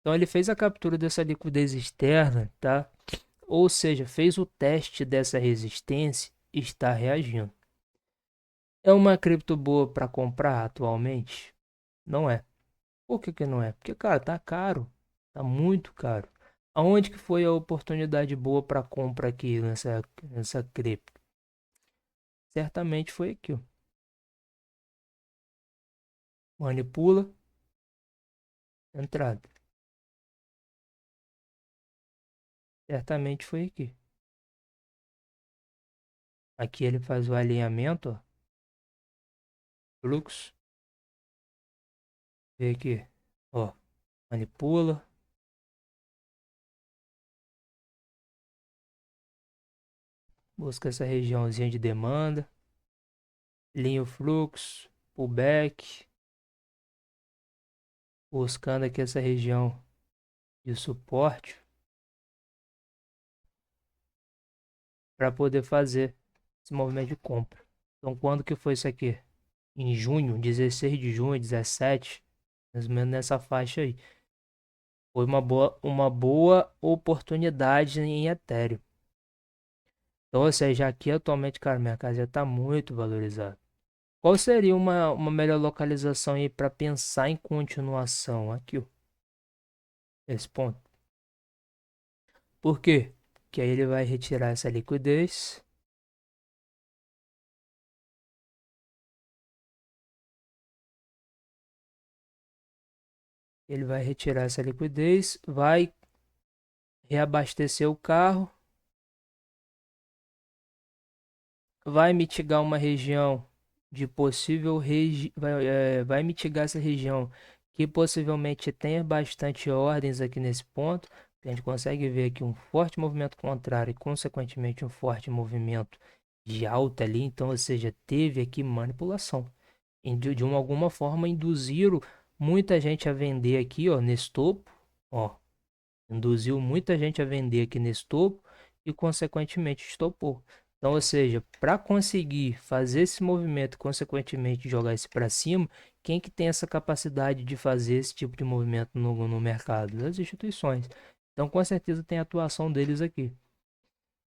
Então ele fez a captura dessa liquidez externa, tá? Ou seja, fez o teste dessa resistência e está reagindo. É uma cripto boa para comprar atualmente? Não é. Por que que não é? Porque, cara, tá caro. Tá muito caro. Aonde que foi a oportunidade boa para compra aqui nessa cripto? Certamente foi aqui, ó. Manipula, entrada. Certamente foi aqui. Aqui ele faz o alinhamento, ó. Fluxo. Vê aqui, ó. Manipula. Busca essa regiãozinha de demanda. Linha o fluxo. Pullback. Buscando aqui essa região de suporte para poder fazer esse movimento de compra. Então, quando que foi isso aqui? Em junho, 16 de junho, 17, mais ou menos nessa faixa aí. Foi uma boa oportunidade em Ethereum. Então, ou seja, aqui atualmente, cara, minha casa já está muito valorizada. Qual seria uma melhor localização aí para pensar em continuação? Aqui, ó, esse ponto. Por quê? Porque aí ele vai retirar essa liquidez. Ele vai retirar essa liquidez, vai reabastecer o carro, vai mitigar uma região de possível vai mitigar essa região que possivelmente tenha bastante ordens aqui nesse ponto. A gente consegue ver aqui um forte movimento contrário e consequentemente um forte movimento de alta ali, então, ou seja, teve aqui manipulação. De uma alguma forma induziram muita gente a vender aqui, ó, nesse topo, ó, induziu muita gente a vender aqui nesse topo e, consequentemente, estopou. Então, ou seja, para conseguir fazer esse movimento, consequentemente, jogar isso para cima, quem que tem essa capacidade de fazer esse tipo de movimento no mercado? As instituições. Então, com certeza, tem a atuação deles aqui.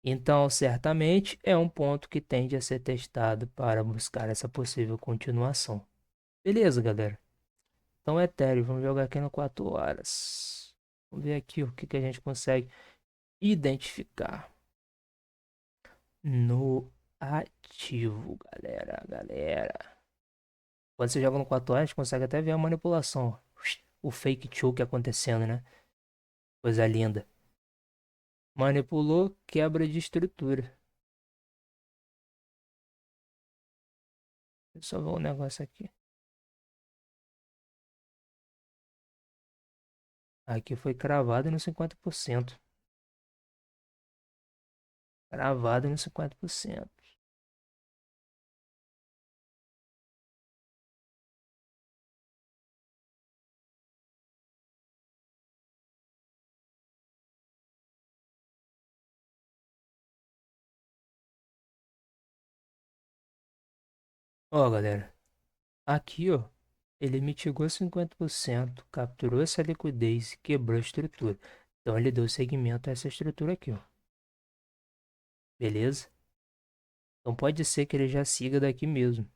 Então, certamente, é um ponto que tende a ser testado para buscar essa possível continuação. Beleza, galera? Então, Ethereum, vamos jogar aqui no 4 horas. Vamos ver aqui o que, que a gente consegue identificar no ativo, galera. Quando você joga no 4 horas, a gente consegue até ver a manipulação. O fake choke acontecendo, né? Coisa linda. Manipulou, quebra de estrutura. Deixa eu só ver um negócio aqui. Aqui foi cravado no 50%. Cravado no 50%. Ó, galera. Aqui, ó. Ele mitigou 50%, capturou essa liquidez e quebrou a estrutura. Então ele deu segmento a essa estrutura aqui, ó. Beleza? Então pode ser que ele já siga daqui mesmo.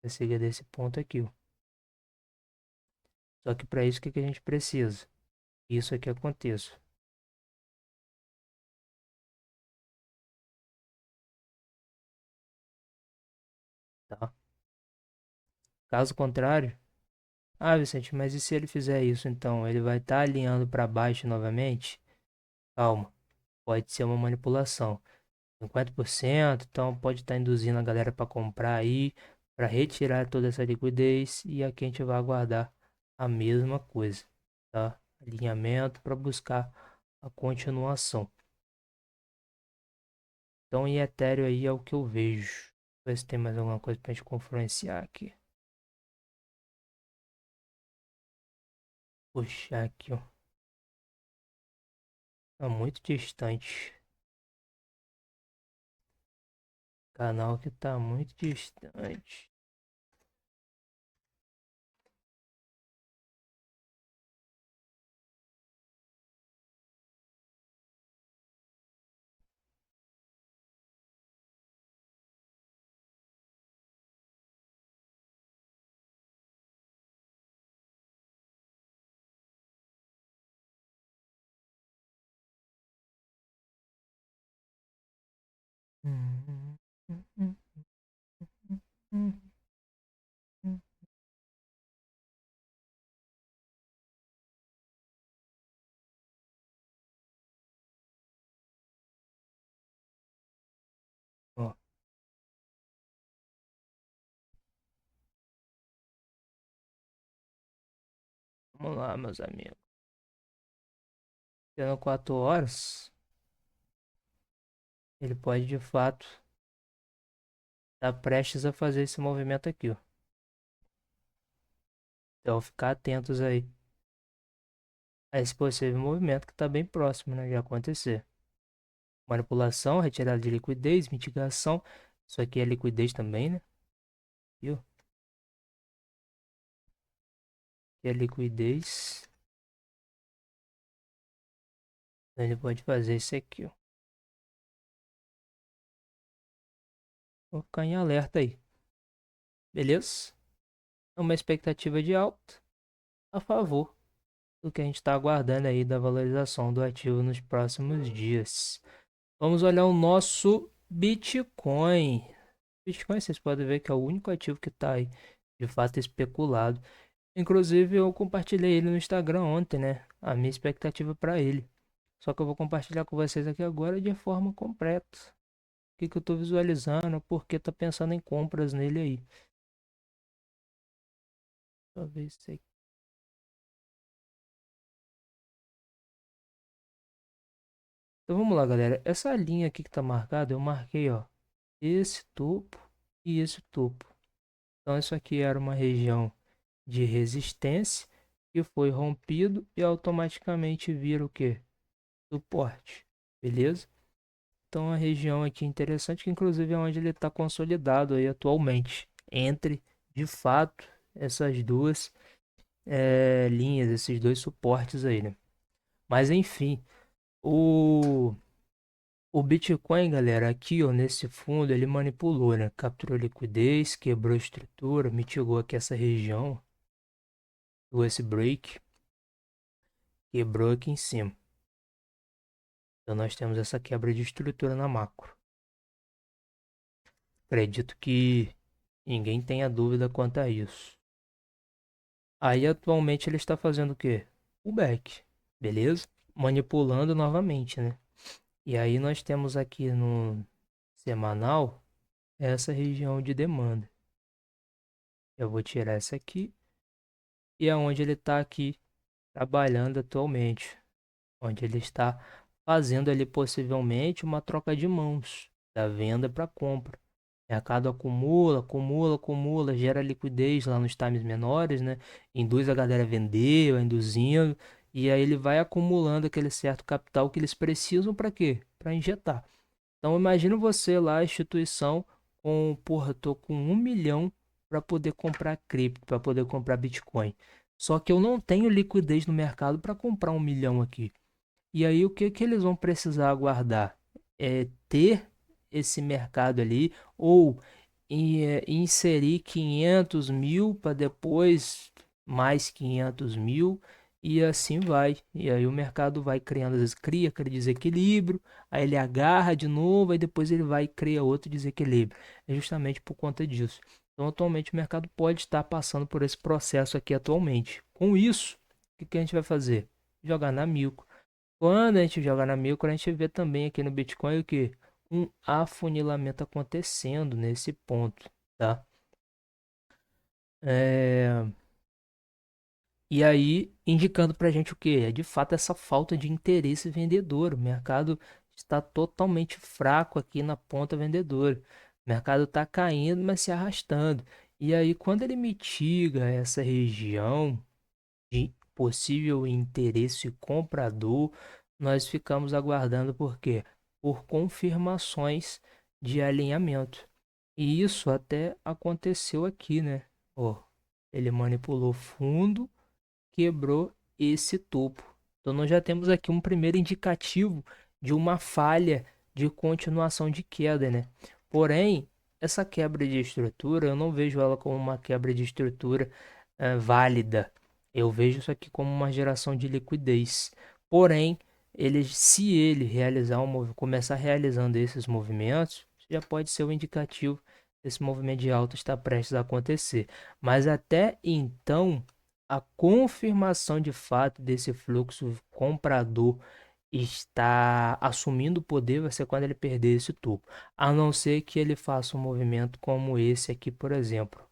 Já siga desse ponto aqui, ó. Só que para isso o que que a gente precisa? Isso aqui aconteça, tá? Caso contrário, ah, Vicente, mas e se ele fizer isso então? Ele vai estar alinhando para baixo novamente? Calma, pode ser uma manipulação. 50%, então pode estar induzindo a galera para comprar aí, para retirar toda essa liquidez e aqui a gente vai aguardar a mesma coisa, tá? Alinhamento para buscar a continuação. Então, em Ethereum aí é o que eu vejo. Ver se tem mais alguma coisa para a gente confluenciar aqui. Puxar aqui, ó. Tá muito distante. Canal que tá muito distante. Hum, hum, hum, hum, hum. Ó, vamos lá, meus amigos. Tendo 4 horas, ele pode de fato estar prestes a fazer esse movimento aqui, ó. Então, ficar atentos aí a esse possível movimento que está bem próximo, né, de acontecer. Manipulação, retirada de liquidez, mitigação. Isso aqui é liquidez também, né? Viu? Aqui é liquidez. Então, ele pode fazer isso aqui, ó. Vou ficar em alerta aí. Beleza? É uma expectativa de alta a favor do que a gente está aguardando aí da valorização do ativo nos próximos dias. Vamos olhar o nosso Bitcoin. Bitcoin, vocês podem ver que é o único ativo que está aí de fato especulado. Inclusive, eu compartilhei ele no Instagram ontem, né? A minha expectativa para ele. Só que eu vou compartilhar com vocês aqui agora de forma completa. O que, que eu estou visualizando, por que tá pensando em compras nele aí. Deixa eu ver isso aqui. Então vamos lá, galera. Essa linha aqui que tá marcada, eu marquei, ó, esse topo e esse topo. Então isso aqui era uma região de resistência que foi rompido e automaticamente vira o quê? Suporte. Beleza? Então a região aqui interessante, que inclusive é onde ele está consolidado aí atualmente. Entre, de fato, essas duas linhas, esses dois suportes aí, né? Mas enfim, o O Bitcoin, galera, aqui ó, nesse fundo ele manipulou, né? Capturou liquidez, quebrou a estrutura, mitigou aqui essa região, deu esse break, quebrou aqui em cima. Então nós temos essa quebra de estrutura na macro. Acredito que ninguém tenha dúvida quanto a isso. Aí atualmente ele está fazendo o quê? O back, beleza? Manipulando novamente, né? E aí nós temos aqui no semanal essa região de demanda. Eu vou tirar essa aqui e é onde ele está aqui trabalhando atualmente, onde ele está fazendo ali possivelmente uma troca de mãos, da venda para compra. O mercado acumula, acumula, acumula, gera liquidez lá nos times menores, né? Induz a galera a vender, vai induzindo, e aí ele vai acumulando aquele certo capital que eles precisam para quê? Para injetar. Então imagina você lá, a instituição, com, porra, tô com 1 milhão para poder comprar cripto, para poder comprar Bitcoin. Só que eu não tenho liquidez no mercado para comprar 1 milhão aqui. E aí o que que eles vão precisar aguardar? É ter esse mercado ali ou inserir 500 mil para depois mais 500 mil e assim vai. E aí o mercado vai criando, às vezes cria aquele desequilíbrio, aí ele agarra de novo, aí depois ele vai e cria outro desequilíbrio. É justamente por conta disso. Então atualmente o mercado pode estar passando por esse processo aqui atualmente. Com isso, o que que a gente vai fazer? Jogar na milco. Quando a gente joga na micro, a gente vê também aqui no Bitcoin o que? Um afunilamento acontecendo nesse ponto, tá? É... E aí, indicando pra gente o que? É de fato essa falta de interesse vendedor. O mercado está totalmente fraco aqui na ponta vendedora. O mercado está caindo, mas se arrastando. E aí, quando ele mitiga essa região de possível interesse comprador, nós ficamos aguardando por quê? Por confirmações de alinhamento. E isso até aconteceu aqui, né? Ó, ele manipulou fundo, quebrou esse topo. Então nós já temos aqui um primeiro indicativo de uma falha de continuação de queda, né? Porém, essa quebra de estrutura, eu não vejo ela como uma quebra de estrutura válida. Eu vejo isso aqui como uma geração de liquidez. Porém, se ele realizar começar realizando esses movimentos, já pode ser um indicativo desse movimento de alta está prestes a acontecer. Mas até então, a confirmação de fato desse fluxo comprador está assumindo o poder vai ser quando ele perder esse topo. A não ser que ele faça um movimento como esse aqui, por exemplo.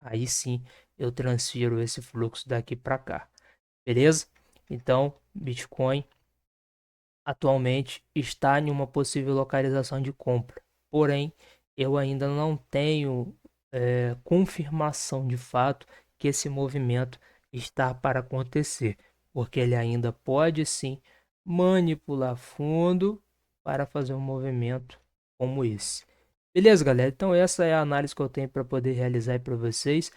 Aí sim eu transfiro esse fluxo daqui para cá. Beleza? Então, Bitcoin atualmente está em uma possível localização de compra. Porém, eu ainda não tenho confirmação de fato que esse movimento está para acontecer, porque ele ainda pode sim manipular fundo para fazer um movimento como esse. Beleza, galera? Então essa é a análise que eu tenho para poder realizar para vocês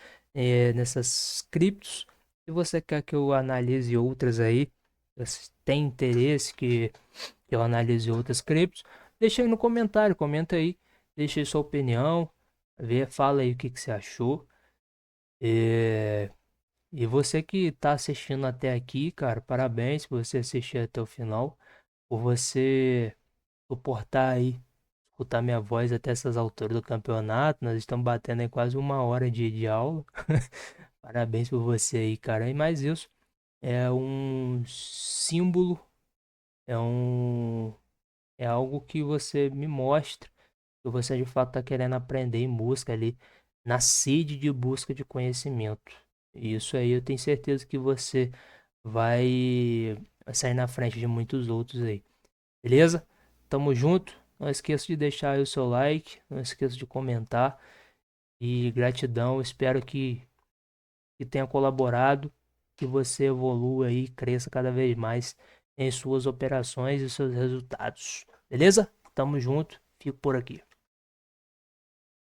nessas criptos. Se você quer que eu analise outras aí, você tem interesse que eu analise outras criptos, deixa aí no comentário, comenta aí, deixa aí sua opinião, fala aí o que você achou. É, E você que tá assistindo até aqui, cara, parabéns por você assistir até o final, por você suportar aí, escutar minha voz até essas alturas do campeonato. Nós estamos batendo aí quase uma hora de aula. Parabéns por você aí, cara. E mais isso, é um símbolo, é um é algo que você me mostra que você de fato está querendo aprender em busca ali, na sede de busca de conhecimento. E isso aí eu tenho certeza que você vai sair na frente de muitos outros aí. Beleza? Tamo junto. Não esqueça de deixar aí o seu like, não esqueça de comentar. E gratidão, espero que tenha colaborado, que você evolua aí, cresça cada vez mais em suas operações e seus resultados. Beleza? Tamo junto, fico por aqui.